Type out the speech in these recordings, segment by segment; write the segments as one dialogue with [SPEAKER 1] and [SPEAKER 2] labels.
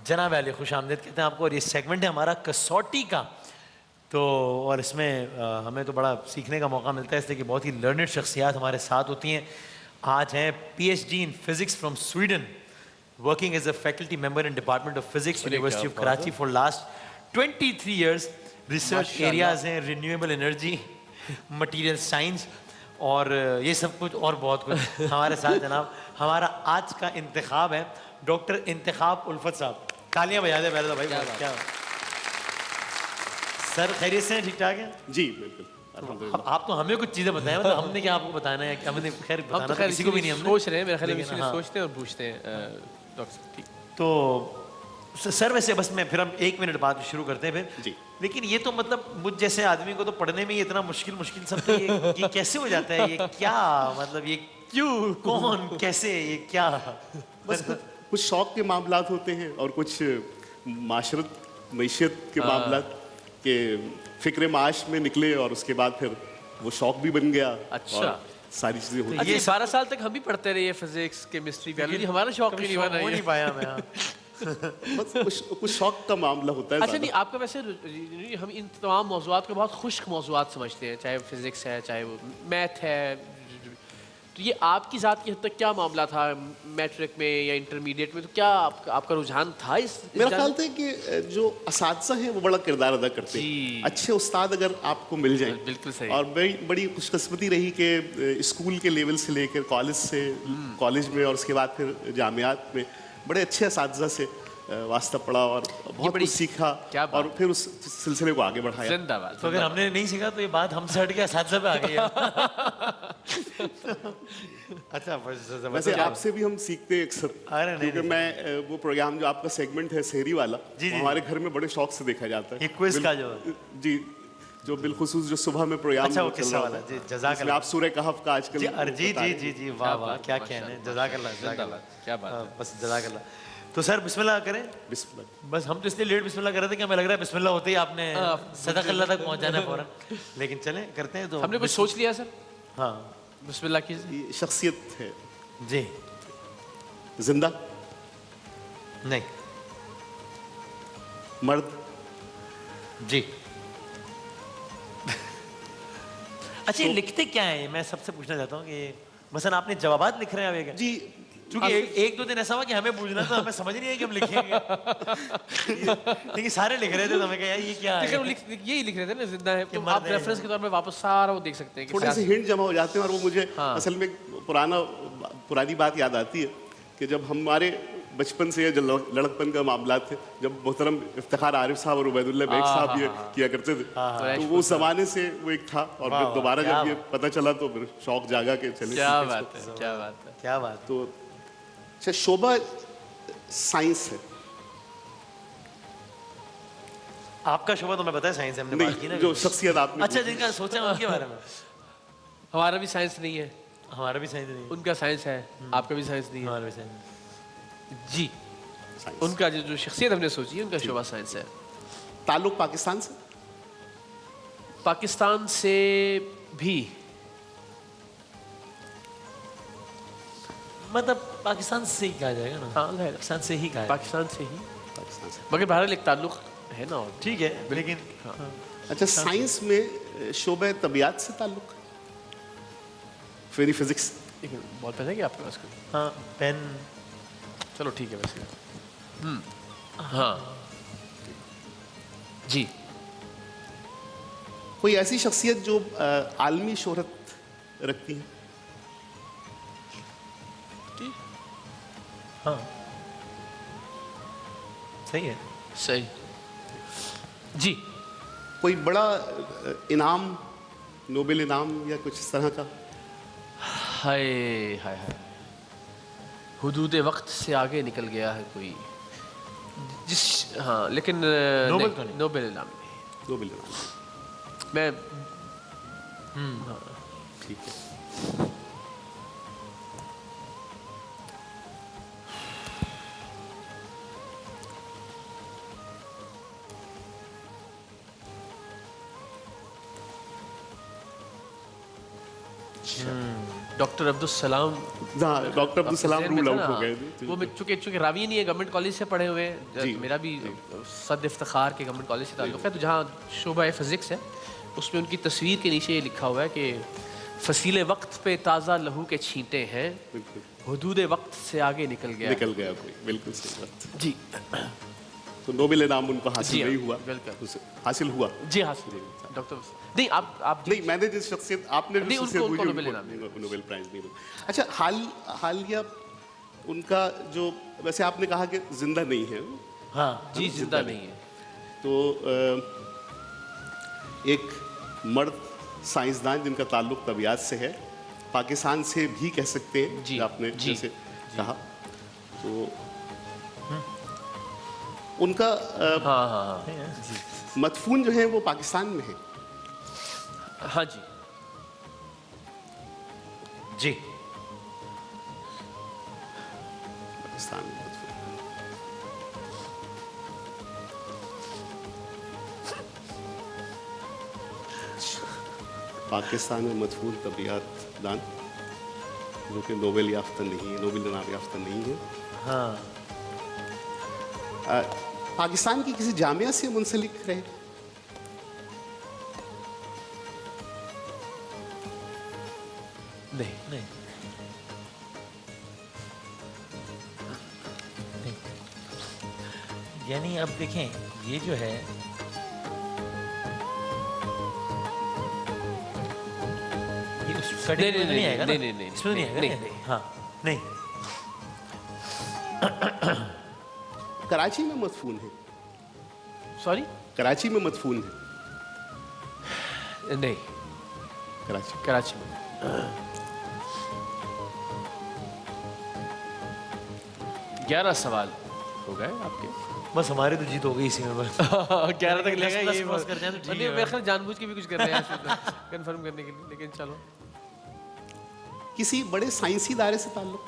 [SPEAKER 1] جناب علی خوش آمدید کہتے ہیں آپ کو, اور یہ سیگمنٹ ہے ہمارا کسوٹی کا. تو اور اس میں ہمیں تو بڑا سیکھنے کا موقع ملتا ہے اس لیے کہ بہت ہی لرنڈ شخصیات ہمارے ساتھ ہوتی ہیں. آج ہیں P H D in physics from Sweden, working as a faculty member in department of physics university of Karachi for last 23 years. Research areas ہیں رینیویبل انرجی, مٹیریل سائنس اور یہ سب کچھ اور بہت کچھ. ہمارے ساتھ جناب ہمارا آج کا انتخاب ہے ڈاکٹر انتخاب الفت صاحب. تالیاں بجا دیں پہلے تو بھائی. کیا سر خیریت سے ہیں, ٹھیک ٹھاک ہیں؟
[SPEAKER 2] جی بالکل.
[SPEAKER 1] آپ تو ہمیں کچھ چیزیں بتائیں, مطلب ہم نے کیا آپ کو بتانا ہے کہ ہم نے خیر بتانا تو کسی کو بھی نہیں. ہم
[SPEAKER 3] سوچ رہے ہیں, میرے خیال میں سوچتے ہیں اور پوچھتے ہیں ڈاکٹر صاحب.
[SPEAKER 1] تو سر ویسے بس میں پھر ہم 1 منٹ بعد شروع کرتے ہیں پھر.
[SPEAKER 2] جی
[SPEAKER 1] لیکن یہ تو مطلب مجھ جیسے آدمی کو تو پڑھنے میں یہ اتنا مشکل سب تو یہ کیسے ہو جاتا ہے, یہ کیا مطلب, یہ کیوں, کون, کیسے, یہ کیا؟
[SPEAKER 2] بس کچھ شوق کے معاملات ہوتے ہیں اور کچھ معیشت کے معاملات کے فکر معاش میں نکلے اور اس کے بعد پھر وہ شوق بھی بن گیا.
[SPEAKER 3] اچھا,
[SPEAKER 2] ساری چیزیں ہوتی
[SPEAKER 3] ہیں. 12 سال تک ہم بھی پڑھتے رہے فزکس کیمسٹری بیولوجی, ہمارا شوق بھی نہیں
[SPEAKER 1] پایا میں.
[SPEAKER 2] بس کچھ شوق کا معاملہ ہوتا ہے.
[SPEAKER 3] اچھا نہیں, آپ کا ویسے ہم ان تمام موضوعات کو بہت خشک موضوعات سمجھتے ہیں, چاہے فزکس ہے چاہے وہ میتھ ہے, تو یہ آپ کی ذات کی حد تک کیا معاملہ تھا میٹرک میں یا انٹرمیڈیٹ میں, تو کیا آپ کا رجحان تھا اس؟
[SPEAKER 2] میرا خیال تھا کہ جو اساتذہ ہیں وہ بڑا کردار ادا کرتے ہیں. اچھے استاد اگر آپ کو مل جائیں,
[SPEAKER 3] بالکل صحیح.
[SPEAKER 2] اور بڑی خوش قسمتی رہی کہ اسکول کے لیول سے لے کر کالج میں اور اس کے بعد پھر جامعات میں بڑے اچھے اساتذہ سے واسطہ پڑا اور بہت کچھ سیکھا اور پھر اس سلسلے کو آگے بڑھایا.
[SPEAKER 3] زندہ باد.
[SPEAKER 1] تو اگر ہم نے نہیں سیکھا تو یہ بات ہم سے ہٹ کے اساتذہ پہ آ گئی ہے. اچھا,
[SPEAKER 2] ویسے آپ سے بھی ہم سیکھتے ہیں اکثر, کیونکہ میں وہ پروگرام جو آپ کا سیگمنٹ ہے سحری والا, ہمارے گھر میں بڑے شوق سے دیکھا جاتا ہے.
[SPEAKER 1] یہ کوئز کا جو
[SPEAKER 2] جی, جو بالخصوص جو صبح میں پروگرام چل رہا
[SPEAKER 1] والا, جی جزاک اللہ.
[SPEAKER 2] آپ سورہ کہف کا آج کل
[SPEAKER 1] جی واہ واہ کیا کہنے, جزاک اللہ,
[SPEAKER 3] کیا بات ہے,
[SPEAKER 1] بس جزاک اللہ. تو سر بسم اللہ کریں.
[SPEAKER 2] بسم اللہ.
[SPEAKER 1] بس ہم تو اس لیے لیٹ بسم اللہ کر رہے تھے کہ ہمیں لگ رہا ہے بسم اللہ ہوتے ہی آپ نے صدق اللہ تک پہنچانا ہے فوراً, لیکن چلیں کرتے ہیں. تو
[SPEAKER 3] ہم نے کچھ سوچ لیا سر.
[SPEAKER 1] ہاں
[SPEAKER 3] بسم اللہ کیجیے.
[SPEAKER 2] شخصیت ہے
[SPEAKER 1] جی,
[SPEAKER 2] زندہ
[SPEAKER 1] نہیں,
[SPEAKER 2] مرد
[SPEAKER 1] جی. اچھا یہ لکھتے کیا ہیں, میں سب سے پوچھنا چاہتا ہوں کہ مثلا آپ نے جوابات لکھ رہے ہیں
[SPEAKER 2] جی,
[SPEAKER 1] چونکہ 1-2 دن ایسا ہوا کہ ہمیں پوچھنا تھا, ہمیں سمجھ نہیں ہے کہ ہم لکھیں گے, لیکن سارے لکھ رہے تھے, تو ہمیں کہا یہ کیا ہے,
[SPEAKER 3] یہی لکھ رہے تھے نا زندہ ہے, تو آپ ریفرنس کے طور پہ واپس سارا وہ دیکھ سکتے ہیں.
[SPEAKER 2] تھوڑے سے ہنٹ جمع ہو جاتے ہیں اور وہ مجھے اصل میں پرانی بات یاد آتی ہے کہ جب ہمارے بچپن سے جو لڑکپن کا معاملات تھے, جب محترم افتخار عارف صاحب اور عبید اللہ بیگ صاحب یہ کیا کرتے تھے, تو وہ زمانے سے وہ ایک تھا, اور پھر دوبارہ جب یہ پتہ چلا تو پھر شوق جاگا کہ چلے.
[SPEAKER 3] کیا بات ہے, کیا بات ہے,
[SPEAKER 1] کیا بات.
[SPEAKER 2] تو اچھا, شعبہ سائنس ہے
[SPEAKER 1] آپ کا شعبہ, تو میں بتایا سائنس ہے, ہم نے بات کی نا
[SPEAKER 2] جو شخصیت آپ نے.
[SPEAKER 1] اچھا جن کا سوچا ان کے بارے میں.
[SPEAKER 3] ہمارا بھی سائنس نہیں ہے,
[SPEAKER 1] ہمارا بھی سائنس نہیں,
[SPEAKER 3] ان کا سائنس ہے, آپ کا بھی سائنس نہیں ہے,
[SPEAKER 1] ہمارا بھی سائنس.
[SPEAKER 3] جی, ان کا جو شخصیت ہم نے سوچی ہے ان کا شعبہ سائنس ہے.
[SPEAKER 2] تعلق پاکستان سے؟
[SPEAKER 3] پاکستان سے بھی,
[SPEAKER 1] مطلب پاکستان سے ہی کہا جائے گا نا.
[SPEAKER 3] ہاں
[SPEAKER 1] پاکستان سے ہی کہا ہے,
[SPEAKER 3] پاکستان سے ہی, مگر بہرحال ایک تعلق ہے نا.
[SPEAKER 1] ٹھیک ہے, لیکن
[SPEAKER 2] اچھا, سائنس میں شعبہ طبیعت سے تعلق, فزکس.
[SPEAKER 3] بہت پہلے کہ آپ کے پاس کوئی.
[SPEAKER 1] ہاں پین,
[SPEAKER 3] چلو ٹھیک ہے ویسے. ہاں جی.
[SPEAKER 2] کوئی ایسی شخصیت جو عالمی شہرت رکھتی ہے؟
[SPEAKER 1] ہاں صحیح ہے,
[SPEAKER 3] صحیح. جی,
[SPEAKER 2] کوئی بڑا انعام, نوبل انعام یا کچھ اس طرح کا؟
[SPEAKER 3] ہائے ہائے ہائے, حدود وقت سے آگے نکل گیا ہے کوئی جس, ہاں لیکن نوبل انعام نہیں.
[SPEAKER 2] نوبل انعام
[SPEAKER 3] میں
[SPEAKER 2] ٹھیک ہے.
[SPEAKER 3] डॉक्टर अब्दुल सलाम
[SPEAKER 2] हाँ, डॉक्टर अब्दुल सलाम
[SPEAKER 3] जहन में
[SPEAKER 2] रूल
[SPEAKER 3] था
[SPEAKER 2] आउट
[SPEAKER 3] ना,
[SPEAKER 2] हो गए थे।
[SPEAKER 3] वो मैं चूंकि रावी नहीं है, गवर्नमेंट कॉलेज से पढ़े हुए हैं,
[SPEAKER 2] जी,
[SPEAKER 3] तो मेरा भी सद इफ्तिखार के गवर्नमेंट कॉलेज से ताल्लुक़ है, तो जहाँ शोबा फिज़िक्स है उसमें उनकी तस्वीर के नीचे ये लिखा हुआ है कि फसीले वक्त पे ताज़ा लहू के छींटे हैं,
[SPEAKER 2] बिल्कुल
[SPEAKER 3] हुदूद वक्त से आगे निकल गया।
[SPEAKER 2] निकल गया कोई, बिल्कुल सही बात।
[SPEAKER 3] जी
[SPEAKER 2] तो नोबेल इनाम उनको
[SPEAKER 3] जी
[SPEAKER 2] हासिल
[SPEAKER 3] हाँ,
[SPEAKER 2] नहीं हुआ,
[SPEAKER 3] बिल्कुल।
[SPEAKER 2] उसे हासिल हुआ।
[SPEAKER 3] जी हासिल डॉक्टर नहीं आप
[SPEAKER 2] नहीं, मैंने जिस शख्सियत आपने
[SPEAKER 3] नहीं,
[SPEAKER 2] जिस शख्सियत
[SPEAKER 3] उनको
[SPEAKER 2] मुझे
[SPEAKER 3] नोबेल इनाम
[SPEAKER 2] नोबेल प्राइज नहीं मिला। अच्छा, हालिया उनका जो, वैसे आपने कहा कि जिंदा नहीं है,
[SPEAKER 1] हाँ
[SPEAKER 3] जी जिंदा नहीं है।
[SPEAKER 2] तो एक मर्द साइंसदान जिनका ताल्लुक तबियत से है, पाकिस्तान से भी कह सकते हैं,
[SPEAKER 3] जी,
[SPEAKER 2] आपने
[SPEAKER 3] जी,
[SPEAKER 2] जैसे कहा, तो उनका
[SPEAKER 3] हाँ हाँ हाँ
[SPEAKER 2] मदफून जो है वो पाकिस्तान में है।
[SPEAKER 3] हाँ जी
[SPEAKER 1] जी।
[SPEAKER 2] पाकिस्तान में मदफून। पाकिस्तान में मदफून तबियत दान जो कि नोबेल याफ्ता नहीं है, नोबेल इनाम याफ्ता नहीं है।
[SPEAKER 1] हाँ
[SPEAKER 2] पाकिस्तान की किसी जामिया से मुंसलिक रहे?
[SPEAKER 3] नहीं
[SPEAKER 1] नहीं नहीं। यानी अब देखें ये जो है ये उस कैटेगरी में नहीं आएगा ना?
[SPEAKER 3] नहीं, नहीं,
[SPEAKER 1] इसमें नहीं आएगा
[SPEAKER 3] नहीं,
[SPEAKER 1] ना?
[SPEAKER 3] नहीं।
[SPEAKER 1] हाँ नहीं।
[SPEAKER 2] कराची में मदफून है,
[SPEAKER 3] सॉरी
[SPEAKER 2] कराची में मदफून है,
[SPEAKER 3] नहीं
[SPEAKER 2] कराची।
[SPEAKER 3] कराची में 11 सवाल हो गए आपके।
[SPEAKER 1] बस हमारी तो जीत हो गई इसी में बस।
[SPEAKER 3] 11 तक ले गए,
[SPEAKER 1] 10+
[SPEAKER 3] ये
[SPEAKER 1] क्रॉस कर जाए तो ठीक
[SPEAKER 3] नहीं,
[SPEAKER 1] है।
[SPEAKER 3] मेरे ख्याल जानबूझ के भी कुछ कर रहे हैं कंफर्म करने के लिए, लेकिन चलो।
[SPEAKER 2] किसी बड़े साइंसी इदारे से ताल्लुक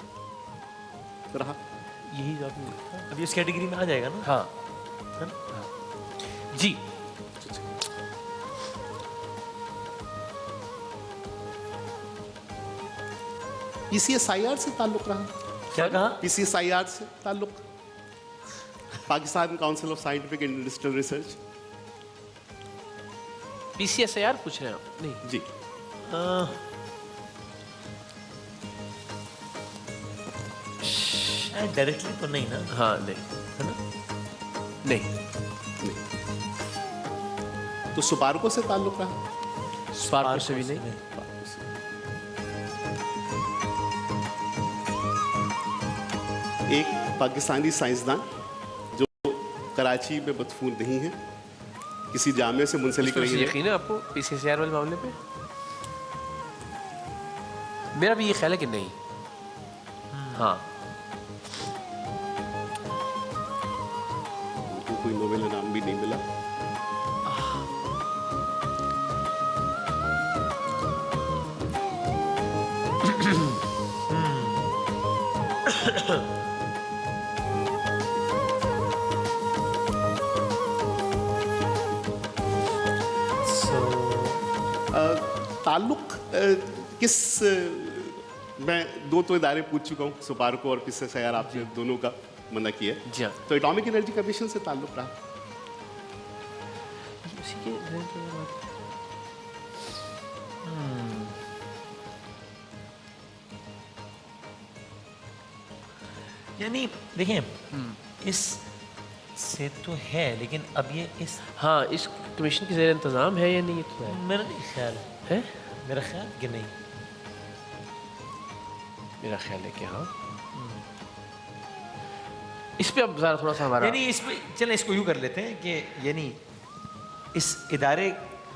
[SPEAKER 2] रहा?
[SPEAKER 3] यही जो आपने लिखा।
[SPEAKER 1] अभी इस कैटेगरी में आ जाएगा ना?
[SPEAKER 3] हाँ
[SPEAKER 1] है ना?
[SPEAKER 3] जी
[SPEAKER 2] PCSIR से ताल्लुक रहा?
[SPEAKER 1] क्या कहा?
[SPEAKER 2] PCSIR से ताल्लुक, Pakistan council of scientific and industrial research.
[SPEAKER 3] PCSIR पूछ रहे हैं आप? नहीं
[SPEAKER 2] जी,
[SPEAKER 1] शायद डायरेक्टली तो नहीं ना?
[SPEAKER 3] हाँ नहीं
[SPEAKER 1] है ना?
[SPEAKER 3] नहीं
[SPEAKER 2] तो सुपार्को से ताल्लुक रहा?
[SPEAKER 3] स्पार्को से भी नहीं।
[SPEAKER 2] एक पाकिस्तानी साइंसदान जो कराची में मदफून नहीं है, किसी जामिया से मुंसलिक
[SPEAKER 3] इसमें
[SPEAKER 2] नहीं है।
[SPEAKER 3] यकीन है आपको PCSIR वाले मामले पे? मेरा भी ये ख्याल है कि नहीं। हाँ
[SPEAKER 2] उनको कोई नोबेल इनाम भी नहीं मिला।
[SPEAKER 1] So,
[SPEAKER 2] ताल्लुक किस मैं दो तो इदारे पूछ चुका हूँ, सुपार्को और PCSIR, आपने दोनों का मना किया है।
[SPEAKER 3] जी हाँ।
[SPEAKER 2] तो एटॉमिक एनर्जी कमीशन से ताल्लुक रहा?
[SPEAKER 3] उसी के
[SPEAKER 1] यानी देखें इस से तो है, लेकिन अब ये इस
[SPEAKER 3] हाँ इस कमीशन की ज़ेर इंतज़ाम है या नहीं, ये तो है।
[SPEAKER 1] मेरा नहीं ख्याल
[SPEAKER 3] है
[SPEAKER 1] मेरा ख्याल कि नहीं।
[SPEAKER 3] मेरा ख्याल है कि हाँ। इस पे अब ज़रा थोड़ा सा हमारा
[SPEAKER 1] यानी इस पे चलें इसको यूँ कर लेते हैं कि यानी इस इदारे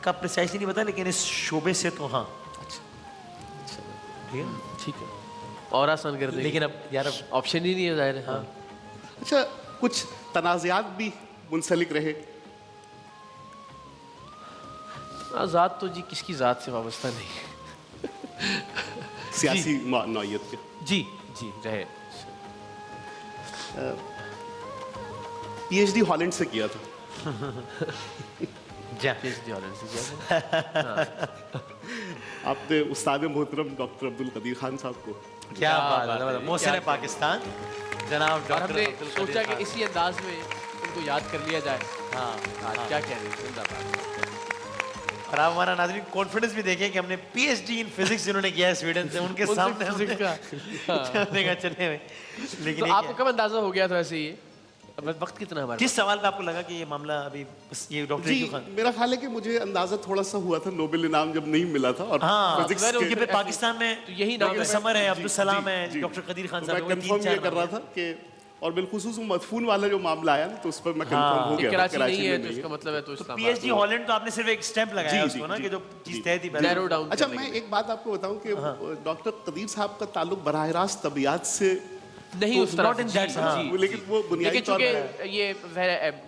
[SPEAKER 1] का प्रिसाइसली नहीं पता, लेकिन इस शोबे से तो हाँ। ठीक है ना?
[SPEAKER 3] ठीक है और आसान कर देंगे,
[SPEAKER 1] लेकिन अब यार अब
[SPEAKER 3] ऑप्शन ही नहीं है ज़ाहिर है। हाँ
[SPEAKER 2] अच्छा, कुछ तनाज़ात भी मुंसलिक रहे?
[SPEAKER 3] ज़ात तो जी किसकी ज़ात से वाबस्ता नहीं।
[SPEAKER 2] सियासी नौयत के।
[SPEAKER 3] जी जी रहे।
[SPEAKER 2] PhD हॉलैंड से किया था।
[SPEAKER 1] जा
[SPEAKER 3] PhD ऑनर्स से किया था।
[SPEAKER 2] आपने उस्ताद मोहतरम डॉक्टर अब्दुल कदीर खान साहब को
[SPEAKER 1] क्या बात है, मतलब मोहसिन पाकिस्तान जनाब
[SPEAKER 3] और
[SPEAKER 1] डॉक्टर
[SPEAKER 3] हमने
[SPEAKER 1] अब्दुल
[SPEAKER 3] सोचा
[SPEAKER 1] कदीर
[SPEAKER 3] कि
[SPEAKER 1] खान।
[SPEAKER 3] इसी अंदाज में उनको याद कर लिया जाए।
[SPEAKER 1] हाँ
[SPEAKER 3] हाँ, क्या कह रहे हैं, जिंदाबाद।
[SPEAKER 1] और आप हमारा नाज़रीन कॉन्फिडेंस भी देखें कि हमने पीएचडी इन फिजिक्स जिन्होंने किया है स्वीडन से उनके
[SPEAKER 3] उनसे
[SPEAKER 1] सामने
[SPEAKER 3] physics का।
[SPEAKER 1] हमने कहा चले हुए लेकिन
[SPEAKER 3] तो
[SPEAKER 1] ये
[SPEAKER 3] आपको
[SPEAKER 1] क्या
[SPEAKER 3] कब अंदाजा हो गया था वैसे ये? अब वक्त कितना है हमारे
[SPEAKER 1] किस सवाल पे आपको लगा कि ये मामला अभी बस ये डॉक्टर
[SPEAKER 2] जी
[SPEAKER 1] क्यों खान
[SPEAKER 2] मेरा ख्याल है कि मुझे अंदाजा थोड़ा सा हुआ था नोबेल इनाम जब नहीं मिला था और
[SPEAKER 1] हाँ
[SPEAKER 2] फिजिक्स
[SPEAKER 1] क्योंकि
[SPEAKER 2] के
[SPEAKER 1] फिर पाकिस्तान में
[SPEAKER 3] तो यही नाम
[SPEAKER 1] डॉक्टर
[SPEAKER 3] है।
[SPEAKER 1] समर है
[SPEAKER 2] जी,
[SPEAKER 1] अब्दुल सलाम
[SPEAKER 2] जी,
[SPEAKER 1] है
[SPEAKER 2] जी।
[SPEAKER 1] डॉक्टर कदीर खान
[SPEAKER 2] तो
[SPEAKER 1] साहब
[SPEAKER 2] मैं
[SPEAKER 1] हैं, वो
[SPEAKER 2] कंफर्म ये
[SPEAKER 1] 3-4
[SPEAKER 2] कर रहा था कि और बिलखुसूस वो मदफून वाला जो मामला आया ना तो उस पर मैं कंफर्म हो
[SPEAKER 3] ये
[SPEAKER 2] गया था,
[SPEAKER 3] कराची नहीं है
[SPEAKER 2] में
[SPEAKER 3] तो इसका मतलब है तो इस्लामाबाद।
[SPEAKER 1] पीएचडी हॉलैंड तो आपने सिर्फ एक स्टैंप लगाया
[SPEAKER 2] जी,
[SPEAKER 1] उसको
[SPEAKER 2] जी,
[SPEAKER 1] ना
[SPEAKER 2] जी,
[SPEAKER 1] कि जो
[SPEAKER 2] जी।
[SPEAKER 1] चीज तय थी
[SPEAKER 3] नैरो डाउन
[SPEAKER 2] अच्छा मैं एक बात आपको बताऊं कि डॉक्टर कदीर साहब का ताल्लुक बराह रास्त तबियत से
[SPEAKER 3] नहीं
[SPEAKER 2] तो
[SPEAKER 3] उस तरह
[SPEAKER 1] not in
[SPEAKER 3] से,
[SPEAKER 1] that
[SPEAKER 3] जी,
[SPEAKER 1] sense,
[SPEAKER 3] जी,
[SPEAKER 1] हाँ।
[SPEAKER 2] लेकिन वो बुनियादी
[SPEAKER 3] लेकिन
[SPEAKER 2] तौर
[SPEAKER 3] चूंकि
[SPEAKER 2] पर
[SPEAKER 3] ये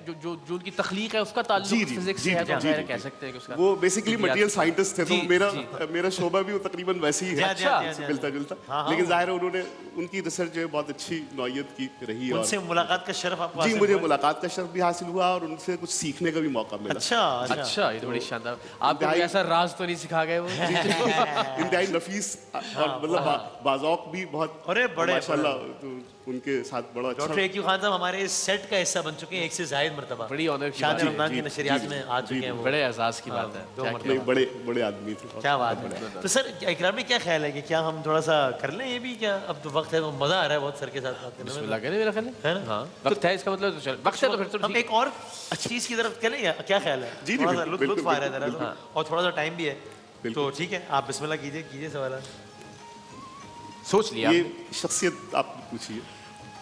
[SPEAKER 3] जो जो जो उनकी तखलीक है उसका
[SPEAKER 2] जी,
[SPEAKER 3] ताल्लुक
[SPEAKER 2] जी,
[SPEAKER 3] फिजिक्स
[SPEAKER 2] जी,
[SPEAKER 3] से है तो
[SPEAKER 2] जी,
[SPEAKER 3] ज़ाहिर
[SPEAKER 2] जी,
[SPEAKER 3] कह
[SPEAKER 2] जी।
[SPEAKER 3] सकते हैं कि उसका
[SPEAKER 2] वो बेसिकली
[SPEAKER 3] बुनियादी
[SPEAKER 2] मटेरियल साइंटिस्ट थे तो
[SPEAKER 3] जी,
[SPEAKER 2] मेरा शोबा भी वो तकरीबन वैसे ही
[SPEAKER 1] जी,
[SPEAKER 2] है
[SPEAKER 1] जी, जी, जी,
[SPEAKER 2] मिलता जुलता
[SPEAKER 1] हाँ, हाँ,
[SPEAKER 2] लेकिन
[SPEAKER 1] वो-
[SPEAKER 2] जाहिर है उन्होंने उनकी रिसर्च जो है बहुत अच्छी नौयत की रही और
[SPEAKER 1] उनसे मुलाकात का शर्फ आपको
[SPEAKER 2] जी
[SPEAKER 1] हासिल
[SPEAKER 2] मुझे
[SPEAKER 1] हुआ?
[SPEAKER 2] मुलाकात का शर्फ भी हासिल हुआ और उनसे कुछ सीखने का भी मौका मिला
[SPEAKER 1] अच्छा अच्छा
[SPEAKER 3] अच्छा ये तो बड़ी शानदार। आपको कोई
[SPEAKER 2] इंतहाई-
[SPEAKER 3] ऐसा राज तो नहीं सिखा गए वो?
[SPEAKER 2] इंतहाई नफीस और मतलब बाज़ौक भी बहुत
[SPEAKER 1] अरे बड़े
[SPEAKER 2] माशाल्लाह तो उनके साथ बड़ा
[SPEAKER 1] डॉक्टर
[SPEAKER 2] अच्छा
[SPEAKER 1] एक्यू खान साहब हमारे इस सेट का हिस्सा बन चुके हैं एक से जायद मरतबा
[SPEAKER 3] बड़ी ऑनर की
[SPEAKER 1] शान
[SPEAKER 3] बात है।
[SPEAKER 1] रमजान
[SPEAKER 2] जी,
[SPEAKER 1] की नशरियात
[SPEAKER 2] जी,
[SPEAKER 1] में आ
[SPEAKER 2] जी,
[SPEAKER 1] चुके हैं वो
[SPEAKER 3] बड़े एहसास की बात है।
[SPEAKER 1] दो
[SPEAKER 3] क्या
[SPEAKER 1] मरतबा।
[SPEAKER 2] नहीं बड़े बड़े आदमी थे
[SPEAKER 1] क्या बात है तो सर इकराम में क्या ख्याल है कि क्या हम थोड़ा सा कर लें ये भी क्या अब तो वक्त है तो मजा आ रहा है बहुत सर के साथ बात करने में
[SPEAKER 3] बिस्मिल्लाह करें मेरा ख्याल
[SPEAKER 1] है
[SPEAKER 3] है।
[SPEAKER 1] ना?
[SPEAKER 3] हाँ वक्त है इसका मतलब तो चल वक्त है तो फिर तो
[SPEAKER 1] हम
[SPEAKER 3] ठीक
[SPEAKER 1] एक और चीज की तरफ चलें या क्या ख्याल है
[SPEAKER 2] जी,
[SPEAKER 1] थोड़ा सा
[SPEAKER 2] बिल्कुल,
[SPEAKER 1] लुत्फ
[SPEAKER 2] बिल्कुल,
[SPEAKER 1] आ रहा है जरा
[SPEAKER 2] बिल्कुल।
[SPEAKER 1] तो और थोड़ा सा टाइम भी है तो
[SPEAKER 2] बिल्कुल।
[SPEAKER 1] ठीक है आप बिस्मिल्लाह कीजिए सवाल
[SPEAKER 3] सोच लिया
[SPEAKER 2] ये
[SPEAKER 3] आपने?
[SPEAKER 2] शख्सियत आप पूछिए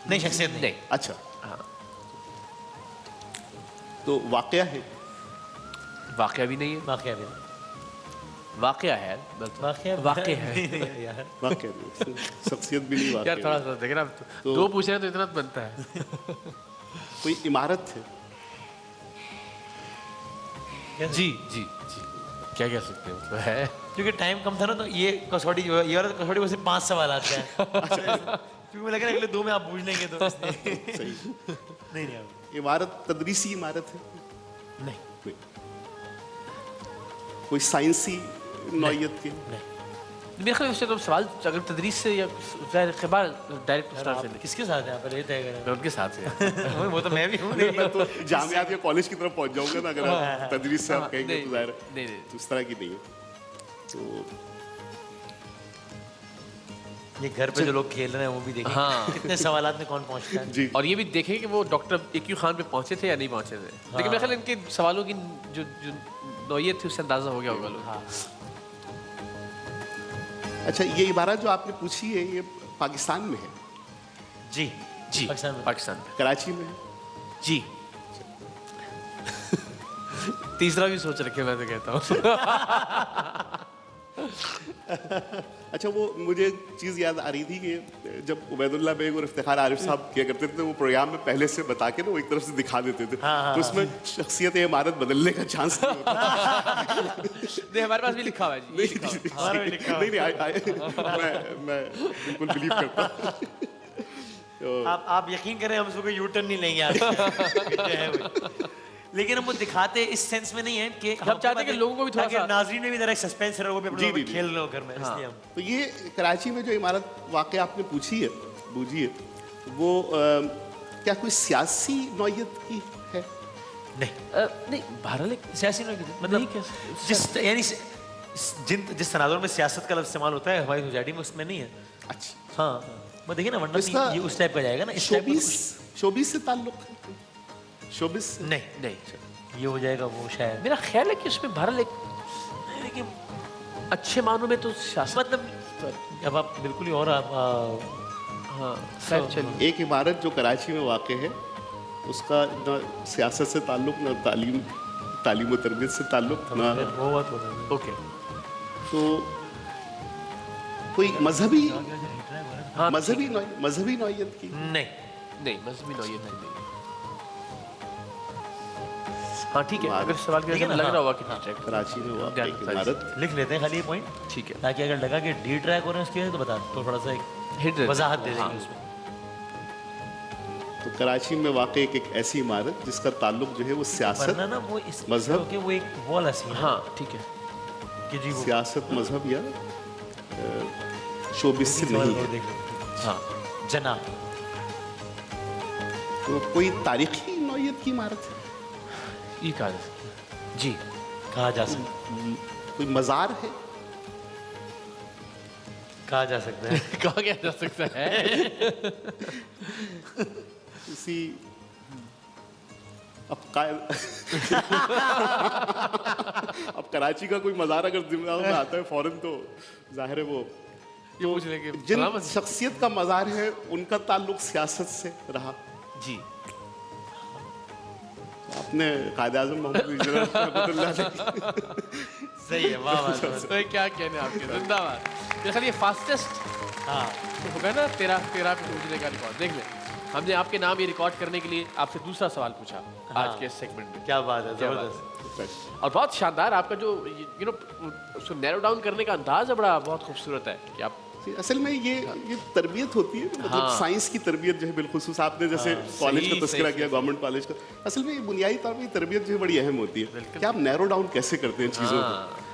[SPEAKER 1] नहीं शख्सियत नहीं
[SPEAKER 3] नहीं
[SPEAKER 2] अच्छा
[SPEAKER 3] हाँ
[SPEAKER 2] तो वाकया है
[SPEAKER 3] वाकया भी नहीं है।
[SPEAKER 1] वाकया भी
[SPEAKER 3] वाकया है
[SPEAKER 1] वाकया
[SPEAKER 3] वाकया है।
[SPEAKER 1] नहीं, नहीं, यार
[SPEAKER 2] वाकया नहीं शख्सियत भी नहीं
[SPEAKER 3] यार
[SPEAKER 2] वाकया
[SPEAKER 3] थोड़ा सा देख रहे
[SPEAKER 2] तो-
[SPEAKER 3] दो पूछ रहे हैं तो इतना तो बनता है।
[SPEAKER 2] कोई इमारत है
[SPEAKER 3] जी जी जी क्या कह सकते हैं मतलब है
[SPEAKER 1] क्योंकि टाइम कम था ना तो ये कसौटी जो है ये वाला कसौटी में से 5 सवाल आते हैं क्योंकि मुझे लग रहा है अगले 2 में आप पूछ लेंगे तो इसलिए।
[SPEAKER 2] सही
[SPEAKER 1] नहीं नहीं आप-
[SPEAKER 2] इमारत तदरीसी इमारत है
[SPEAKER 1] नहीं
[SPEAKER 2] कोई कोई साइंसी नौयत की
[SPEAKER 1] नहीं
[SPEAKER 3] मेरे ख्याल से तो सवाल अगर तदरीस से या खबर डायरेक्ट
[SPEAKER 1] यार, आप किसके साथ हैं आप पहले ये तय करें
[SPEAKER 3] मैं उनके साथ से
[SPEAKER 1] वो तो मैं भी हूँ
[SPEAKER 2] नहीं मैं तो जामियात या कॉलेज की तरफ पहुंच जाऊंगा ना अगर आप तदरीस से आप कहेंगे तो जाहिर है
[SPEAKER 3] नहीं नहीं
[SPEAKER 2] तो उस तरह की नहीं है तो
[SPEAKER 1] ये घर पे जो लोग खेल रहे हैं वो भी देखें
[SPEAKER 3] हाँ।
[SPEAKER 1] कितने सवालात में कौन पहुंचता है
[SPEAKER 2] जी
[SPEAKER 3] और ये भी देखें कि वो डॉक्टर एक्यू खान पे पहुंचे थे या नहीं पहुंचे थे लेकिन मेरे ख्याल है इनके सवालों की जो जो नौयत थी उससे अंदाजा हो गया होगा लोग।
[SPEAKER 1] हाँ
[SPEAKER 2] अच्छा ये इबारत जो आपने पूछी है ये पाकिस्तान में है
[SPEAKER 1] जी
[SPEAKER 3] जी
[SPEAKER 1] पाकिस्तान में।
[SPEAKER 3] पाकिस्तान में
[SPEAKER 2] कराची में है
[SPEAKER 3] जी तीसरा भी सोच रखे मैं तो कहता हूँ।
[SPEAKER 2] अच्छा वो मुझे एक चीज़ याद आ रही थी कि जब उबैदुल्ला बेग और इफ्तिखार आरिफ साहब किया करते थे वो प्रोग्राम में पहले से बता के ना वो एक तरफ से दिखा देते थे तो उसमें शख्सियत इमारत बदलने का चांस नहीं होता
[SPEAKER 3] नहीं हमारे पास भी लिखा हुआ है जी ये लिखा हुआ है।
[SPEAKER 1] हमारा भी लिखा हुआ
[SPEAKER 2] नहीं मैं बिल्कुल बिलीव करता हूँ।
[SPEAKER 1] आप यकीन करें हम उसको यू टर्न नहीं लेंगे आज जो है वो। लेकिन हम वो दिखाते इस सेंस में नहीं है कि
[SPEAKER 3] हम चाहते हैं कि लोगों को भी थोड़ा
[SPEAKER 1] ताकि
[SPEAKER 3] सा-
[SPEAKER 1] नाजरीन में भी जरा एक सस्पेंस रहे वो भी
[SPEAKER 2] जी,
[SPEAKER 1] अपने
[SPEAKER 2] जी,
[SPEAKER 1] खेल रहे हो घर में इसलिए हम
[SPEAKER 2] तो ये कराची में जो इमारत वाकई आपने पूछी है बूझी है वो क्या कोई सियासी नौयत की है
[SPEAKER 1] नहीं
[SPEAKER 3] नहीं बहरहाल एक
[SPEAKER 1] सियासी नहीं
[SPEAKER 3] नहीं
[SPEAKER 1] मतलब
[SPEAKER 3] क्या-
[SPEAKER 1] जिस यानी जिस तनाजुर में सियासत का लफ्ज़ इस्तेमाल होता है हमारी सोसाइटी में उसमें नहीं है
[SPEAKER 2] अच्छा
[SPEAKER 1] हाँ वो देखिए ना वरना तो
[SPEAKER 2] इसका
[SPEAKER 1] ये उस टाइप का जाएगा ना इस टाइप का
[SPEAKER 2] शोबीस से ताल्लुक है शोबीस से
[SPEAKER 1] नहीं
[SPEAKER 3] नहीं
[SPEAKER 1] ये हो जाएगा वो शायद
[SPEAKER 3] मेरा ख्याल है कि उसमें बहरहाल एक
[SPEAKER 1] लेकिन
[SPEAKER 3] अच्छे मानों में तो सियासत
[SPEAKER 1] मतलब अब आप बिल्कुल ही और आप
[SPEAKER 3] हाँ खैर चलिए
[SPEAKER 2] एक इमारत जो कराची में वाक़ है उसका न सियासत से ताल्लुक न तालीम व तरबियत से ताल्लुक न
[SPEAKER 1] वो बात हो रहा है
[SPEAKER 3] ओके
[SPEAKER 2] तो कोई मजहबी
[SPEAKER 3] हाँ
[SPEAKER 2] मजहबी नौयत की
[SPEAKER 1] नहीं
[SPEAKER 3] नहीं मजहबी नौयत नहीं हाँ ठीक है अगर सवाल के
[SPEAKER 1] ठीक है ना?
[SPEAKER 3] लग रहा
[SPEAKER 1] हाँ,
[SPEAKER 3] होगा कि ठीक है
[SPEAKER 2] कराची में वाक़
[SPEAKER 3] ध्यान
[SPEAKER 2] एक
[SPEAKER 3] से-
[SPEAKER 2] इमारत
[SPEAKER 1] लिख लेते हैं खाली ये पॉइंट
[SPEAKER 3] ठीक है
[SPEAKER 1] ताकि अगर लगा कि डी ट्रैक हो रहे हैं उसकी वजह से तो बता दो तो थोड़ा सा एक
[SPEAKER 3] हिट देते हैं।
[SPEAKER 1] वजाहत दे
[SPEAKER 3] हाँ।
[SPEAKER 1] देंगे उसमें
[SPEAKER 2] तो कराची में वाक़ एक ऐसी इमारत जिसका ताल्लुक जो है वो सियासत
[SPEAKER 1] वरना ना वो इस
[SPEAKER 2] मजहब?
[SPEAKER 1] कि वो एक वॉल हसी है
[SPEAKER 3] हाँ ठीक है
[SPEAKER 1] कि जी वो
[SPEAKER 2] सियासत, मजहब या शोबिस से नहीं है,
[SPEAKER 1] देख लो। हाँ, जना
[SPEAKER 2] तो कोई तारीखी नौयत की इमारत है,
[SPEAKER 3] ये कहा जा
[SPEAKER 1] जी कहा जा सकता
[SPEAKER 2] कोई मज़ार है,
[SPEAKER 1] कहा जा सकता है
[SPEAKER 3] कहा क्या जा सकता है?
[SPEAKER 2] किसी अब कराची का कोई मज़ार अगर दिमाग में आता है फौरन, तो जाहिर है वो
[SPEAKER 3] ये पूछ लेंगे
[SPEAKER 2] जिन शख्सियत का मज़ार है उनका ताल्लुक सियासत से रहा।
[SPEAKER 1] जी।
[SPEAKER 2] आपने कायद-ए-आज़म मोहम्मद रहमतुल्लाह अलैह
[SPEAKER 1] सही है, वाह वाह।
[SPEAKER 3] तो क्या कहने आपके, जिंदाबाद। मेरे ख्याल ये फास्टेस्ट
[SPEAKER 1] हाँ
[SPEAKER 3] होगा ना तेरा पे पूछने का रिकॉर्ड। देख ले, हमने आपके नाम ये रिकॉर्ड करने के लिए आपसे दूसरा सवाल पूछा आज के सेगमेंट में।
[SPEAKER 1] क्या बात है,
[SPEAKER 3] क्या बात
[SPEAKER 1] जबरदस्त।
[SPEAKER 3] और बहुत शानदार आपका जो यू नो उसको नैरो डाउन करने का अंदाज है, बड़ा बहुत खूबसूरत है कि आप
[SPEAKER 2] असल में ये तरबियत होती है, मतलब साइंस की तरबियत जो है बिलखुसूस आपने जैसे कॉलेज का तस्करा किया, गवर्नमेंट कॉलेज का, असल में ये बुनियादी तौर पर ये तरबियत जो है बड़ी अहम होती है कि आप नैरो डाउन कैसे करते हैं चीज़ों को,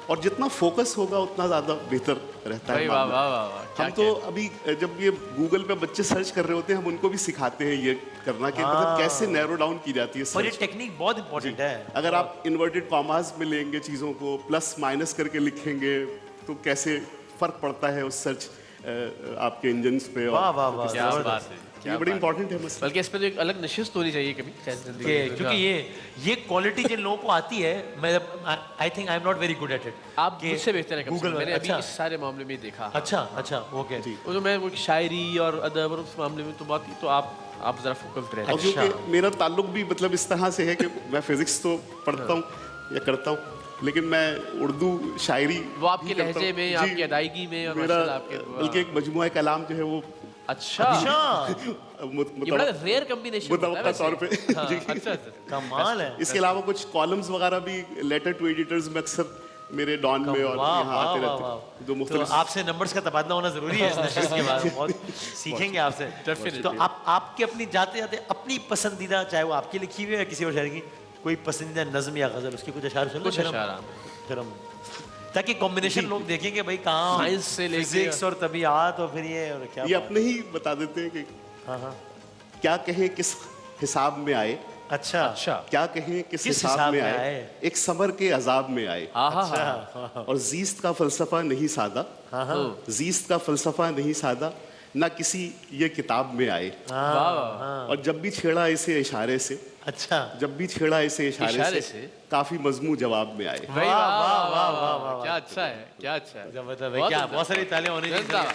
[SPEAKER 2] और जितना फोकस होगा उतना ज़्यादा बेहतर रहता है।
[SPEAKER 3] वाह वाह वाह,
[SPEAKER 2] हम तो अभी जब ये गूगल पे बच्चे सर्च कर रहे होते हैं, हम उनको भी सिखाते हैं ये करना कि मतलब कैसे नैरो डाउन की जाती है
[SPEAKER 1] और ये
[SPEAKER 2] सर्च।
[SPEAKER 1] टेक्निक बहुत इंपॉर्टेंट है।
[SPEAKER 2] अगर आप इन्वर्टेड कॉमास में लेंगे चीज़ों को, प्लस माइनस करके लिखेंगे, तो कैसे फ़र्क पड़ता है उस सर्च आपके इंजन्स पे।
[SPEAKER 1] वाह वाह वाह,
[SPEAKER 3] क्या
[SPEAKER 1] जबरदस्त।
[SPEAKER 3] बात है,
[SPEAKER 2] ये बड़ी इंपॉर्टेंट है मसला।
[SPEAKER 3] बल्कि इस पे तो एक अलग नशिस्त होनी चाहिए कभी जिंदगी में।
[SPEAKER 1] क्योंकि ये क्वालिटी जिन लोगों को आती है, मैं I think I am not very good at it.
[SPEAKER 3] आप मुझसे बेहतर हैं
[SPEAKER 1] Google
[SPEAKER 3] मैंने अभी
[SPEAKER 1] अच्छा।
[SPEAKER 3] इस सारे मामले में देखा।
[SPEAKER 1] अच्छा अच्छा, ओके।
[SPEAKER 3] वो जो मैं वो शायरी और अदब और उस मामले में तो बात ही, तो आप जरा फोकस्ड रहे।
[SPEAKER 2] और क्योंकि मेरा ताल्लुक भी मतलब इस तरह से है कि मैं फिजिक्स तो पढ़ता हूँ या करता हूँ, लेकिन मैं उर्दू शायरी
[SPEAKER 3] वो आपके
[SPEAKER 2] भी करता
[SPEAKER 3] लहजे
[SPEAKER 2] हूँ।
[SPEAKER 3] में,
[SPEAKER 2] जी,
[SPEAKER 3] आपकी अदायगी में, और
[SPEAKER 2] मेरा
[SPEAKER 3] माशाल्लाह आपके
[SPEAKER 2] बल्कि एक मजमुआ कलाम जो है वो
[SPEAKER 3] अच्छा,
[SPEAKER 1] अच्छा
[SPEAKER 3] ये बड़ा रेयर कॉम्बिनेशन होता है
[SPEAKER 2] मुतवक्का
[SPEAKER 3] वैसे।
[SPEAKER 2] तौर पे
[SPEAKER 3] हाँ,
[SPEAKER 2] जी।
[SPEAKER 3] अच्छा अच्छा।
[SPEAKER 1] कमाल है।
[SPEAKER 2] इसके अलावा कुछ कॉलम्स वगैरह भी लेटर टू एडिटर्स में अक्सर मेरे डॉन में और
[SPEAKER 1] वाह
[SPEAKER 2] यहाँ
[SPEAKER 1] वाह
[SPEAKER 2] आते
[SPEAKER 1] वाह
[SPEAKER 2] रहते
[SPEAKER 1] वाह।
[SPEAKER 2] हैं, जो
[SPEAKER 1] तो
[SPEAKER 2] मुख्तलिफ
[SPEAKER 1] आपसे नंबर्स का तबादला होना जरूरी है इस नशिस्त के बाद, बहुत सीखेंगे आपसे।
[SPEAKER 3] Definitely।
[SPEAKER 1] तो आपकी अपनी जाते जाते अपनी पसंदीदा, चाहे वो आपकी लिखी हुई है या किसी और शायर की, कोई पसंदीदा नज्म या गजल, उसकी कुछ अशार सुनो,
[SPEAKER 3] कुछ अशार
[SPEAKER 1] फिर हम ताकि कॉम्बिनेशन लोग देखें कि भाई कहाँ
[SPEAKER 3] साइंस से लेके
[SPEAKER 1] फिजिक्स और तबीयत और फिर ये और क्या
[SPEAKER 2] ये अपने ही बता देते हैं कि
[SPEAKER 1] हाँ हाँ
[SPEAKER 2] क्या कहें किस हिसाब में आए,
[SPEAKER 1] अच्छा
[SPEAKER 3] अच्छा।
[SPEAKER 2] क्या कहें किस हिसाब में आए, एक समर के अजाब में आए, और जीस्त का फलसफा नहीं सादा, जीस्त का फलसफा नहीं सादा, ना किसी ये किताब में आए, और जब भी छेड़ा इसे इशारे से,
[SPEAKER 1] अच्छा
[SPEAKER 2] जब भी छेड़ा इसे इशारे से काफी मजमू जवाब में आए।
[SPEAKER 3] वाह वाह वाह वाह वाह, क्या अच्छा है, क्या अच्छा है।
[SPEAKER 1] जबरदस्त भाई, क्या बहुत सारी तालियां होनी चाहिए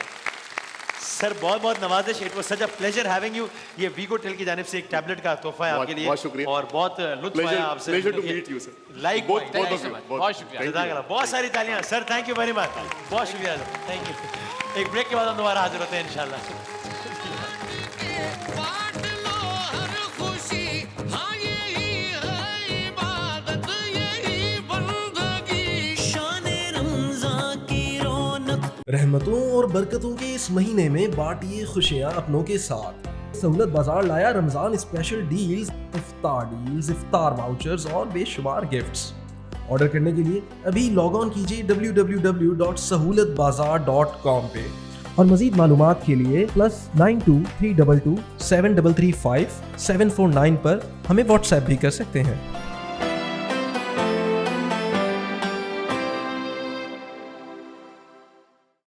[SPEAKER 1] सर। बहुत बहुत नवाजिश, it was such a pleasure having you. ये वीगो टेल की जानिब से एक टैबलेट का तोहफा है आपके लिए,
[SPEAKER 2] बहुत शुक्रिया।
[SPEAKER 1] और बहुत लुत्फ आया आपसे।
[SPEAKER 2] Pleasure to meet you sir.
[SPEAKER 1] Like
[SPEAKER 2] बहुत
[SPEAKER 3] बहुत शुक्रिया।
[SPEAKER 1] बहुत सारी तालियां sir, thank you very much, बहुत शुक्रिया, थैंक यू। एक ब्रेक के बाद हम दोबारा हाजिर होते हैं इंशाल्लाह।
[SPEAKER 4] रहमतों और बरकतों के इस महीने में बांटिए खुशियां अपनों के साथ। सहूलत बाजार लाया रमजान स्पेशल डील्स, इफ्तार वाउचर्स और बेशुमार गिफ्ट्स। ऑर्डर करने के लिए अभी लॉग ऑन कीजिए www.sahulatbazaar.com पे, और मजीद मालूमात के लिए +92 322 7335 749 पर हमें व्हाट्सएप भी कर सकते हैं।